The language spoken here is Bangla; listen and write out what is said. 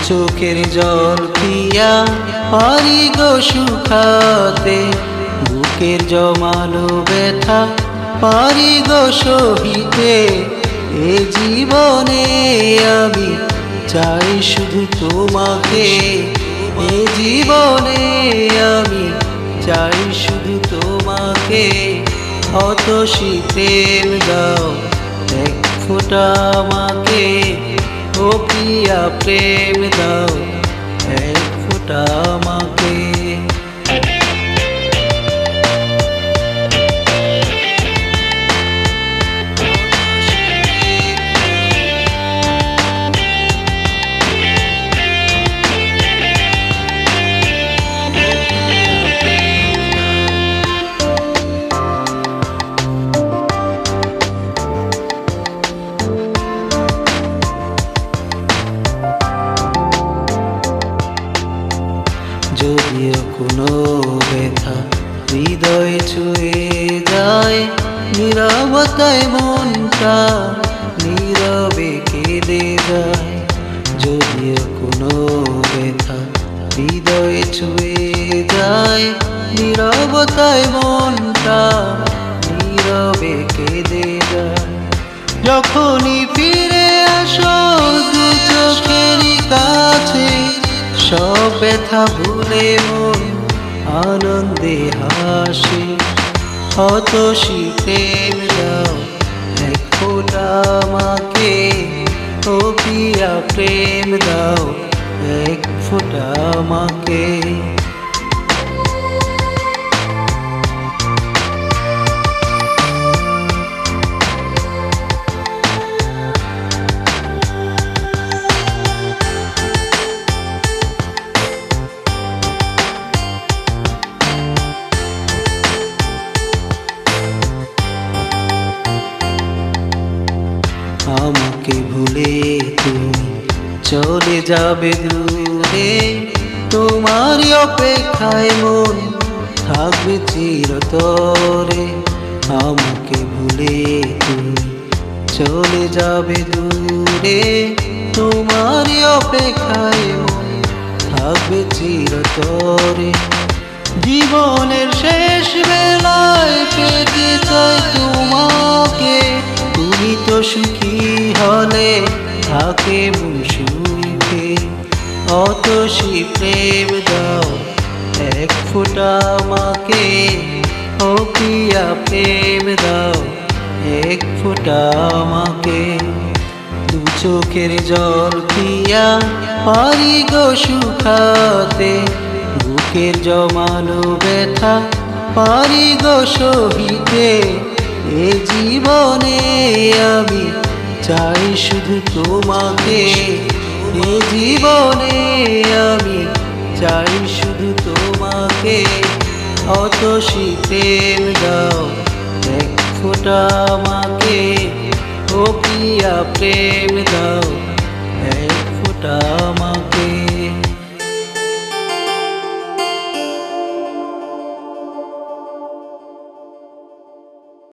চোখের জল পিয়া পারি গো শুকাতে, বুকের জমানো ব্যথা পারি গো সহিতে। এ জীবনে আমি চাই শুধু তোমাকে, এ জীবনে আমি চাই শুধু তোমাকে। অত শীতের দাও এক ফোঁটা আমাকে, ও প্রিয়া প্রেম দাও এক ফোঁটা আমাকে। যদিও কোনো ব্যথা হৃদয়ে ছুঁয়ে যায়, নীরবতায় মনটা নীরবে কেঁদে যায়। যদিও কোনো ব্যথা হৃদয়ে ছুঁয়ে যায়, নীরবতায় মনটা নীরবে কেঁদে যায়। যখনই ফিরে আসো দু চোখের কাছে, সব ব্যথা ভুলে মন আনন্দে হাসে। অত শীতের দাও এক ফোঁটা আমাকে, ও প্রিয়া প্রেম দাও এক ফোঁটা আমাকে। আমাকে ভুলে তুমি চলে যাবে দূরে, তোমার অপেক্ষায় মন থাকবে চিরতরে। আমাকে ভুলে তুমি চলে যাবে দূরে, তোমার অপেক্ষায় মন থাকবে চিরতরে। জীবনের শেষ বেলায় পেতে চাই তোমাকে, তুমি তো সুখী হলে থাকে মন সুখে। অত প্রেম দাও এক ফোঁটা আমাকে, ও প্রিয়া প্রেম দাও এক ফোঁটা আমাকে। দু চোখের জল পিয়া পারি গো শুকাতে, বুকের জমানো ব্যথা পারি গো সহিতে। এ জীবনে আমি চাই শুধু তোমাকে, এ জীবনে আমি চাই শুধু তোমাকে। অত শীতের দাও এক ফোঁটা আমাকে, ও প্রিয়া প্রেম দাও এক ফোঁটা আমাকে।